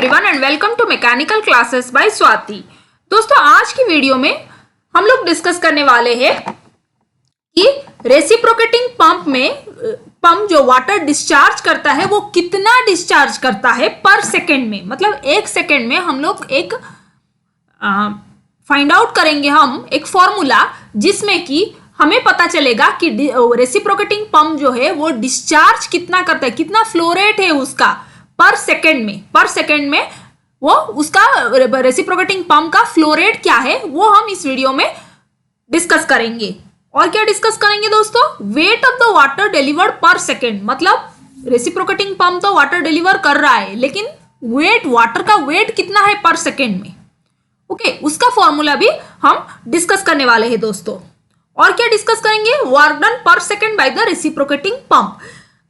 Everyone and welcome to mechanical classes by Swati. दोस्तों आज की वीडियो में हम लोग डिस्कस करने वाले हैं कि रेसिप्रोकेटिंग पंप में पंप जो वाटर डिस्चार्ज करता है वो कितना डिस्चार्ज करता है पर सेकेंड में, मतलब एक सेकेंड में हम लोग एक फाइंड आउट करेंगे हम एक फॉर्मूला जिसमें कि हमें पता चलेगा कि रेसिप्रोकेटिंग पंप जो है वो डिस्चार्ज कितना करता है, कितना फ्लो रेट है उसका पर सेकेंड में वो उसका रेसिप्रोकेटिंग पंप का फ्लो रेट क्या है वो हम इस वीडियो में डिस्कस करेंगे। और क्या डिस्कस करेंगे दोस्तों? Wait of the water delivered per second, मतलब रेसिप्रोकेटिंग पंप तो वाटर डिलीवर कर रहा है लेकिन वाटर का वेट कितना है पर सेकेंड में, ओके उसका फॉर्मूला भी हम डिस्कस करने वाले हैं दोस्तों। और क्या डिस्कस करेंगे? Work done per second by the reciprocating pump.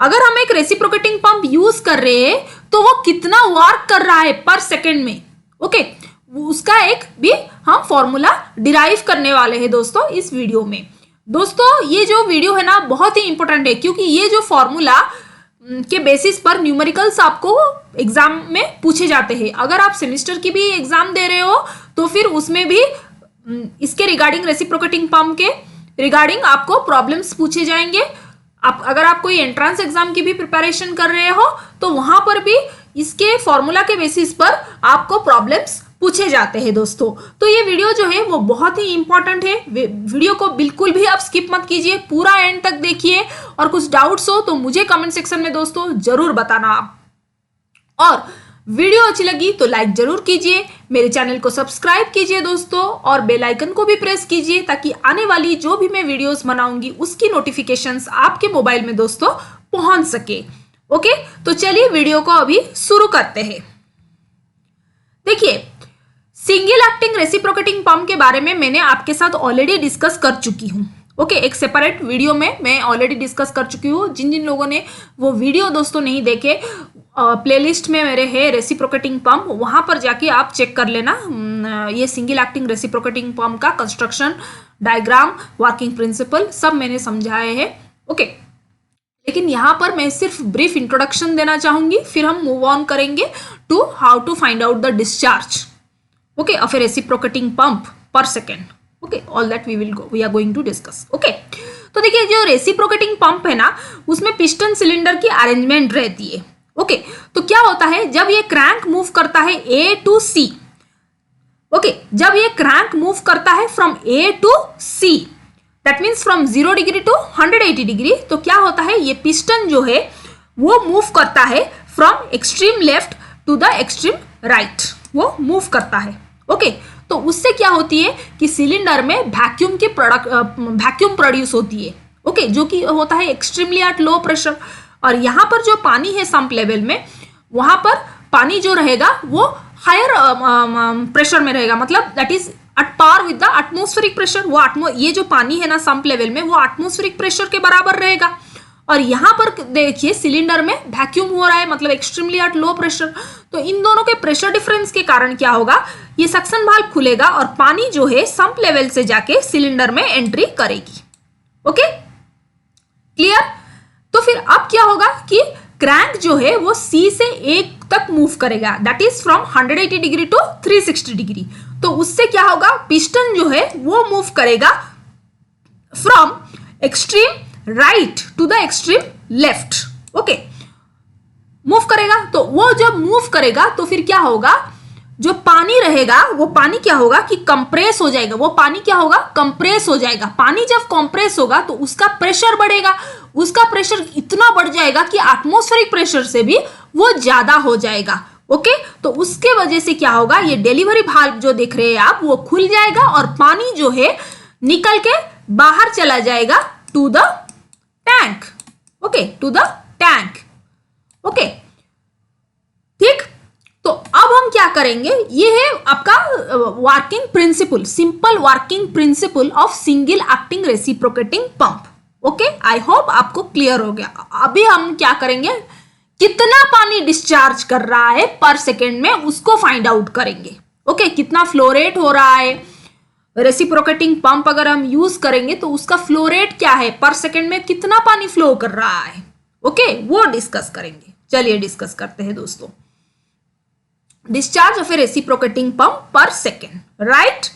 अगर हम एक रेसिप्रोकेटिंग पंप यूज कर रहे हैं तो वो कितना वर्क कर रहा है पर सेकेंड में, ओके उसका एक भी हम फॉर्मूला डिराइव करने वाले हैं दोस्तों इस वीडियो में। दोस्तों ये जो वीडियो है ना बहुत ही इंपॉर्टेंट है क्योंकि ये जो फॉर्मूला के बेसिस पर न्यूमेरिकल्स आपको एग्जाम में पूछे जाते हैं। अगर आप सेमेस्टर की भी एग्जाम दे रहे हो तो फिर उसमें भी इसके रिगार्डिंग रेसिप्रोकेटिंग पंप के रिगार्डिंग आपको प्रॉब्लम्स पूछे जाएंगे। अगर आप कोई एंट्रेंस एग्जाम की भी प्रिपरेशन कर रहे हो तो वहां पर भी इसके फॉर्मूला के बेसिस पर आपको प्रॉब्लम्स पूछे जाते हैं दोस्तों। तो ये वीडियो जो है वो बहुत ही इंपॉर्टेंट है, वीडियो को बिल्कुल भी आप स्किप मत कीजिए, पूरा एंड तक देखिए और कुछ डाउट्स हो तो मुझे कमेंट सेक्शन में दोस्तों जरूर बताना आप। और वीडियो अच्छी लगी तो लाइक जरूर कीजिए, मेरे चैनल को सब्सक्राइब कीजिए दोस्तों और बेल आइकन को भी प्रेस कीजिए ताकि आने वाली जो भी मैं वीडियोस बनाऊंगी उसकी नोटिफिकेशंस आपके मोबाइल में दोस्तों पहुंच सके। ओके तो चलिए वीडियो को अभी शुरू करते हैं। देखिए सिंगल एक्टिंग रेसिप्रोकेटिंग पंप के बारे में मैंने आपके साथ ऑलरेडी डिस्कस कर चुकी हूँ, ओके एक सेपरेट वीडियो में मैं ऑलरेडी डिस्कस कर चुकी हूँ। जिन जिन लोगों ने वो वीडियो दोस्तों नहीं देखे प्लेलिस्ट में मेरे है रेसिप्रोकेटिंग पंप, वहां पर जाके आप चेक कर लेना। ये सिंगल एक्टिंग रेसिप्रोकेटिंग पंप का कंस्ट्रक्शन डायग्राम वर्किंग प्रिंसिपल सब मैंने समझाए हैं, ओके लेकिन यहाँ पर मैं सिर्फ ब्रीफ इंट्रोडक्शन देना चाहूंगी, फिर हम मूव ऑन करेंगे to how to find out the discharge okay of a reciprocating pump पर second. Okay all that we are going to discuss. Okay तो देखिए जो रेसिप्रोकेटिंग पंप है ना उसमें पिस्टन सिलेंडर की अरेंजमेंट रहती है, ओके तो क्या होता है जब ये क्रैंक मूव करता है ए टू सी, ओके जब ये क्रैंक मूव करता है from A to C that means from 0 degree to 180 degree, तो क्या होता है ये पिस्टन जो है वो मूव करता है from extreme left to the extreme right, वो मूव करता है। ओके तो उससे क्या होती है कि सिलेंडर में वैक्यूम प्रोड्यूस होती है, ओके जो कि होता है एक्सट्रीमली एट लो प्रेशर। और यहाँ पर जो पानी है सम्प लेवल में वहां पर पानी जो रहेगा वो हायर प्रेशर में रहेगा, मतलब that is at par with the atmospheric pressure. वो ये जो पानी है ना सम्प लेवल में वो एटमॉस्फेरिक प्रेशर के बराबर रहेगा। और यहाँ पर देखिए सिलेंडर में वैक्यूम हो रहा है, मतलब एक्सट्रीमली एट लो प्रेशर। तो इन दोनों के प्रेशर डिफरेंस के कारण क्या होगा, ये सक्शन वाल्व खुलेगा और पानी जो है सम्प लेवल से जाके सिलेंडर में एंट्री करेगी। Okay clear? तो फिर अब क्या होगा कि क्रैंक जो है वो सी से ए तक मूव करेगा, that is from 180 degree to 360 degree. तो उससे क्या होगा, पिस्टन जो है वो मूव करेगा from extreme right to the extreme left, okay move करेगा। तो वो जब मूव करेगा तो फिर क्या होगा, जो पानी रहेगा वो पानी क्या होगा कि कंप्रेस हो जाएगा, वो पानी क्या होगा कंप्रेस हो जाएगा। पानी जब कंप्रेस होगा तो उसका प्रेशर बढ़ेगा, उसका प्रेशर इतना बढ़ जाएगा कि एटमॉस्फेरिक प्रेशर से भी वो ज्यादा हो जाएगा, ओके तो उसके वजह से क्या होगा, ये डिलीवरी वाल्व जो देख रहे हैं आप वो खुल जाएगा और पानी जो है निकल के बाहर चला जाएगा to the tank, okay to the tank, okay ठीक। तो अब हम क्या करेंगे, ये है आपका working principle, simple working principle of single acting reciprocating pump. Okay I hope आपको क्लियर हो गया। अभी हम क्या करेंगे, कितना पानी डिस्चार्ज कर रहा है पर सेकेंड में उसको फाइंड आउट करेंगे, ओके कितना फ्लो रेट हो रहा है। रेसिप्रोकेटिंग पंप अगर हम यूज करेंगे तो उसका फ्लो रेट क्या है, पर सेकेंड में कितना पानी फ्लो कर रहा है, ओके वो डिस्कस करेंगे। चलिए डिस्कस करते हैं दोस्तों। Discharge of a reciprocating pump पर सेकेंड, राइट।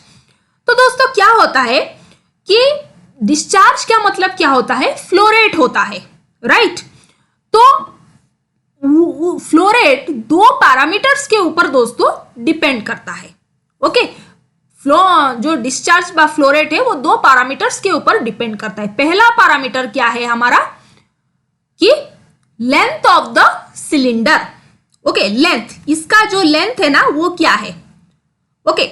तो दोस्तों क्या होता है कि डिस्चार्ज का मतलब क्या होता है, फ्लो रेट होता है, राइट। तो फ्लो रेट दो पैरामीटर्स के ऊपर दोस्तों डिपेंड करता है, ओके। फ्लो जो डिस्चार्ज का फ्लो रेट है वो दो पैरामीटर्स के ऊपर डिपेंड करता है। पहला पैरामीटर क्या है हमारा कि length of the cylinder, okay. Length, इसका जो लेंथ है ना वो क्या है, ओके।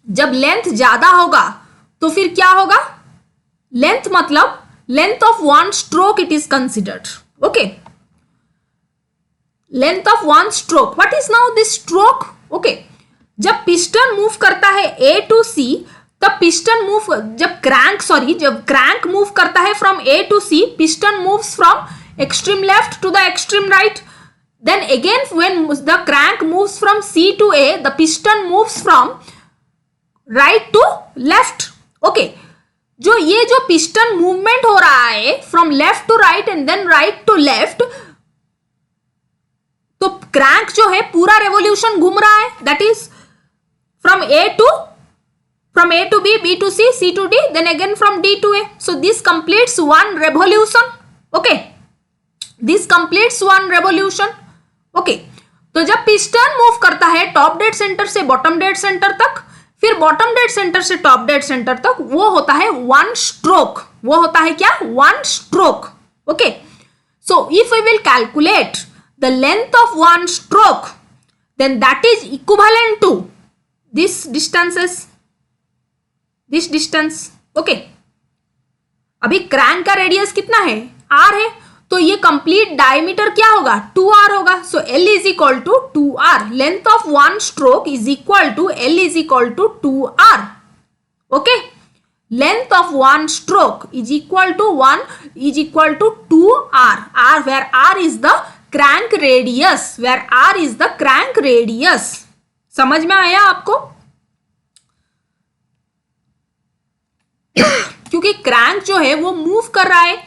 जब लेंथ ज्यादा होगा तो फिर क्या होगा, लेंथ मतलब length of one stroke it is considered, okay. Length of one stroke, what is now this stroke, okay. जब पिस्टन मूव करता है ए टू सी, तब पिस्टन मूव, जब क्रैंक मूव करता है from A to C, piston moves from extreme left to the extreme right. Then again when the crank moves from C to A, the piston moves from right to left, okay। जो piston movement हो रहा है from left to right and then right to left, तो crank जो है पूरा revolution घूम रहा है, that is from A to B, B to C, C to D, then again from D to A. So this completes one revolution, okay, this completes one revolution, okay. तो जब piston move करता है top dead centre से bottom dead centre तक, फिर bottom dead centre से top dead centre तक, वो होता है वन स्ट्रोक, वो होता है क्या, one stroke, okay. So if we will calculate the length of one stroke, then that is equivalent to this distance, okay. अभी क्रैंक का रेडियस कितना है, आर है, तो ये कंप्लीट डायमीटर क्या होगा, 2r होगा। So L is equal to 2r, length of one stroke is equal to L is equal to 2r, okay. Length of one stroke is equal to 2r, r where r is the crank radius, where r is the crank radius। समझ में आया आपको? क्योंकि crank जो है वो move कर रहा है,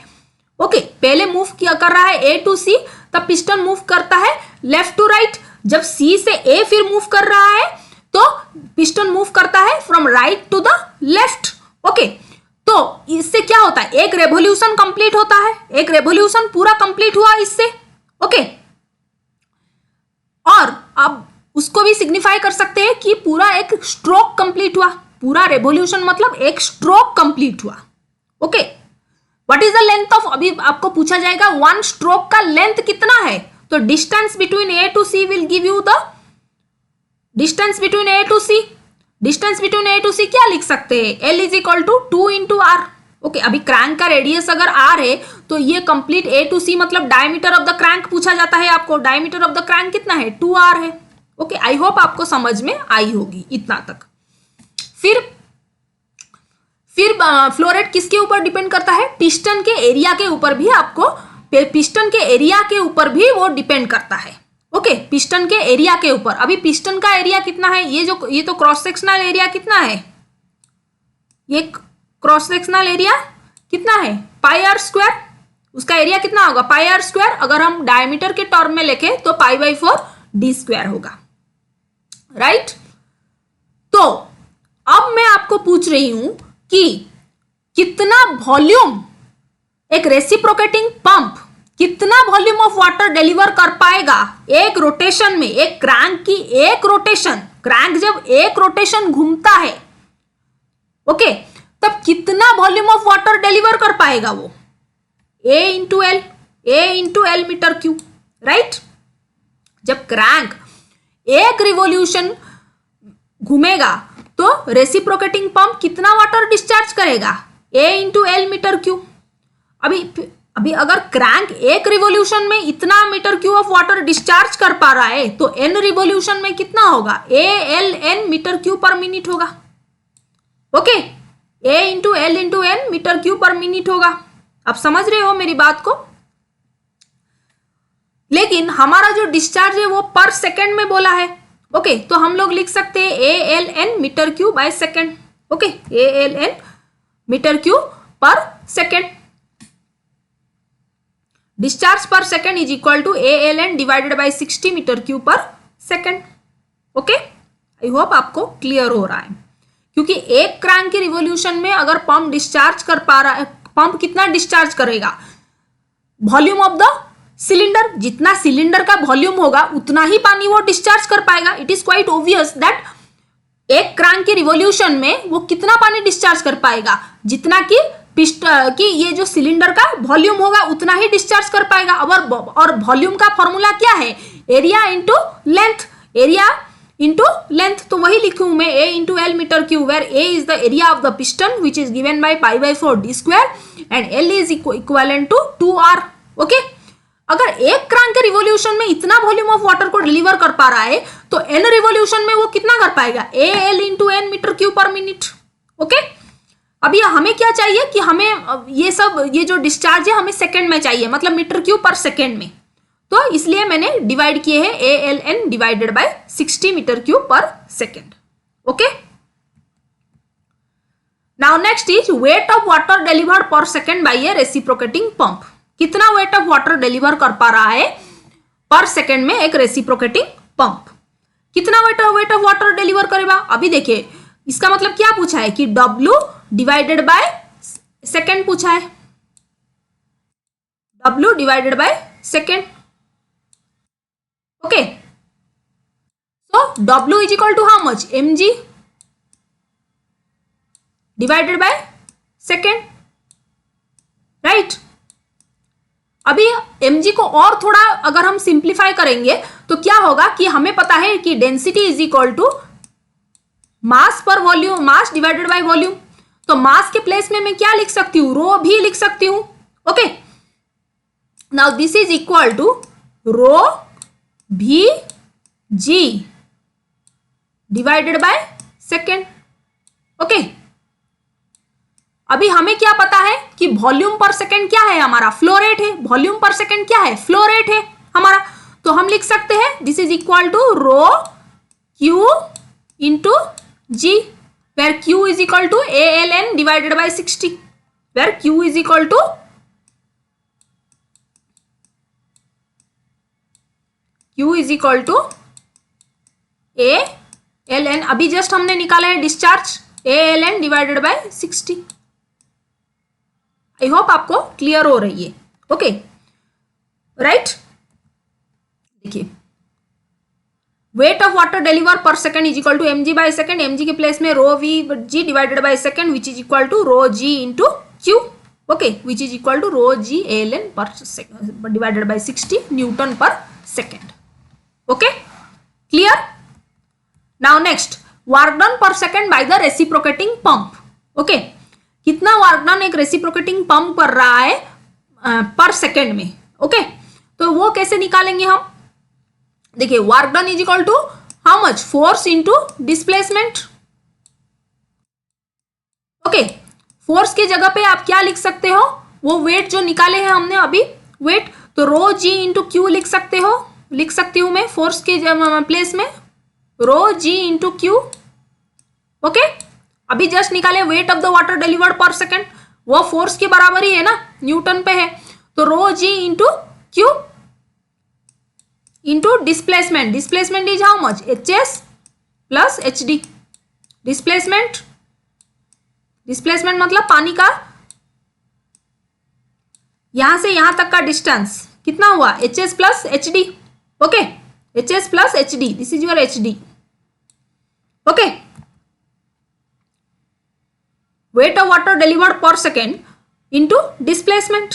ओके, पहले मूव किया कर रहा है ए टू सी, तब पिस्टन मूव करता है लेफ्ट टू राइट। जब सी से ए फिर मूव कर रहा है तो पिस्टन मूव करता है from right to the left, okay. तो इससे क्या होता है, एक रेवोल्यूशन कंप्लीट होता है, एक रेवोल्यूशन पूरा कंप्लीट हुआ इससे, ओके। और अब उसको भी सिग्निफाई कर सकते हैं कि पूरा एक स्ट्रोक कंप्लीट हुआ, पूरा रेवोल्यूशन मतलब एक स्ट्रोक कंप्लीट हुआ, okay. What is the length of, अभी आपको पूछा जाएगा वन स्ट्रोक का लेंथ कितना है, तो distance between A to C will give you the distance between A to C. Distance between A to C क्या लिख सकते हैं, L is equal to 2 into R, okay. अभी क्रैंक का रेडियस अगर आर है तो ये कंप्लीट ए टू सी मतलब डायमीटर ऑफ द क्रैंक पूछा जाता है आपको, डायमीटर ऑफ द क्रैंक कितना है, 2r है, ओके। आई होप आपको समझ में आई होगी इतना तक। फिर फ्लो रेट किसके ऊपर डिपेंड करता है, पिस्टन के एरिया के ऊपर भी, आपको पिस्टन के एरिया के ऊपर भी वो डिपेंड करता है, ओके। पिस्टन के एरिया के ऊपर, अभी पिस्टन का एरिया कितना है, ये तो क्रॉस सेक्शनल एरिया कितना है, ये क्रॉस सेक्शनल एरिया कितना है, पाई आर स्क्वायर, उसका एरिया कितना होगा, पाई आर स्क्वायर। अगर हम डायमीटर के टर्म में लिखे तो π/4 d स्क्वायर होगा, राइट। तो अब मैं आपको पूछ रही हूं कि कितना वॉल्यूम एक रेसिप्रोकेटिंग पंप कितना वॉल्यूम ऑफ वाटर डिलीवर कर पाएगा एक रोटेशन में, एक क्रैंक की एक रोटेशन, क्रैंक जब एक रोटेशन घूमता है, ओके, तब कितना वॉल्यूम ऑफ वाटर डिलीवर कर पाएगा वो, A into L meter cube, right. जब क्रैंक एक रिवोल्यूशन घूमेगा तो रेसिप्रोकेटिंग पंप कितना वाटर डिस्चार्ज करेगा, A into L meter cube. अभी अगर क्रैंक एक रिवोल्यूशन में इतना meter cube of water discharge कर पा रहा है तो n रिवोल्यूशन में कितना होगा, ALN metre cube per minute होगा, okay. A into N metre cube per minute होगा। आप समझ रहे हो मेरी बात को? लेकिन हमारा जो डिस्चार्ज है वो पर सेकेंड में बोला है, ओके। तो हम लोग लिख सकते हैं ALN metre cube by second, okay, ALN metre cube per second. Discharge per second is equal to ALN divided by 60 metre cube per second. Okay, I hope आपको क्लियर हो रहा है, क्योंकि एक क्रैंक के रिवॉल्यूशन में अगर पंप डिस्चार्ज कर पा रहा है, पंप कितना डिस्चार्ज करेगा, वॉल्यूम ऑफ द सिलेंडर, जितना सिलेंडर का वॉल्यूम होगा उतना ही पानी वो डिस्चार्ज कर पाएगा। It is quite obvious that एक क्रैंक के रिवॉल्यूशन में वो कितना पानी डिस्चार्ज कर पाएगा, जितना कि ये जो सिलेंडर का वॉल्यूम होगा उतना ही डिस्चार्ज कर पाएगा। और वॉल्यूम का फॉर्मूला क्या है, area into length, area into length. तो वही लिखूं मैं A into L metre cube, where A is the area of the piston which is given by π/4 d square and L is equivalent to 2R। Okay, अगर एक crank के revolution में इतना volume of water को deliver कर पा रहा है तो n रिवॉल्यूशन में वो कितना कर पाएगा, AL into N meter cube per minute. Okay, अभी हमें क्या चाहिए कि हमें ये जो डिस्चार्ज है हमें सेकंड में चाहिए, मतलब मीटर क्यूब पर सेकंड में। तो इसलिए मैंने डिवाइड किए हैं ALN divided by 60 metre cube per second. Okay, now next is weight of water delivered per second by a reciprocating pump. कितना वेट ऑफ वाटर डिलीवर कर पा रहा है पर सेकेंड में एक रेसिप्रोकेटिंग पंप, कितना वेट ऑफ वाटर डिलीवर करेगा। अभी देखिए इसका मतलब क्या पूछा है कि W डिवाइडेड बाय सेकेंड पूछा है, W divided by second. Okay, so W is equal to how much, mg divided by second, right। अभी mg को और थोड़ा अगर हम सिंप्लीफाई करेंगे तो क्या होगा कि हमें पता है कि density is equal to mass per volume, mass divided by volume. तो मास के प्लेस में मैं क्या लिख सकती हूँ, रो भी लिख सकती हूँ। Okay, now this is equal to rho भी g divided by second. Okay, अभी हमें क्या पता है कि वॉल्यूम पर सेकेंड क्या है हमारा, फ्लो रेट है। वॉल्यूम पर सेकेंड क्या है, फ्लो रेट है हमारा। तो हम लिख सकते हैं this is equal to rho Q into G, where Q is equal to ALN divided by 60, where Q is equal to Q is equal to ALN, अभी जस्ट हमने निकाला है discharge, ALN divided by 60। I hope आपको clear हो रही है। Okay, right. देखिए weight of water deliver per second is equal to mg by second, mg के प्लेस में rho V ji divided by second which is equal to rho g into Q. Okay, which is equal to rho g ALN per divided by 60 newton per second. Okay, clear. Now next, work done per second by the reciprocating pump. Okay, कितना work done एक reciprocating pump कर रहा है per second में। Okay, तो वो कैसे निकालेंगे हम, देखिए work done is equal to how much, force into displacement. Okay, force की जगह पे आप क्या लिख सकते हो, वो वेट जो निकाले हैं हमने अभी वेट, तो रो जी इंटू क्यू लिख सकते हो, लिख सकती हूं मैं फोर्स के प्लेस में rho g into Q. Okay, अभी जस्ट निकाले weight of the water delivered per second, वो फोर्स के बराबर ही है ना, न्यूटन पे है। तो rho g into Q into displacement, displacement is how much, HS plus HD। Displacement, displacement मतलब पानी का यहां से यहां तक का डिस्टेंस कितना हुआ, HS plus HD। Okay, HS plus HD, this is your HD। Okay, weight of water delivered per second into displacement,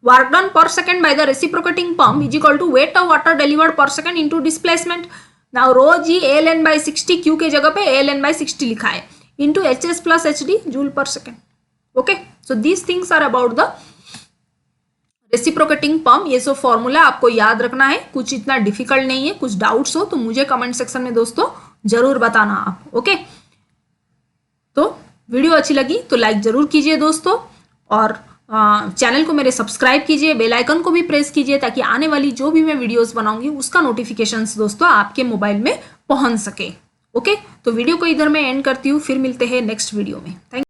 work done per second by the reciprocating pump is equal to weight of water delivered per second into displacement. Now rho g ALN by 60, Q के जगह पे ALN by 60 लिखा है, into HS plus HD joule per second. Okay, so these things are about the reciprocating pump. ये सब formula आपको याद रखना है, कुछ इतना डिफिकल्ट नहीं है। कुछ डाउट्स हो तो मुझे कमेंट सेक्शन में दोस्तों जरूर बताना आप। ओके, तो वीडियो अच्छी लगी तो लाइक जरूर कीजिए दोस्तों, और चैनल को मेरे सब्सक्राइब कीजिए, बेल आइकन को भी प्रेस कीजिए ताकि आने वाली जो भी मैं वीडियोस बनाऊंगी उसका नोटिफिकेशंस दोस्तों आपके मोबाइल में पहुंच सके। ओके, तो वीडियो को इधर मैं एंड करती हूँ, फिर मिलते हैं नेक्स्ट वीडियो में। थैंक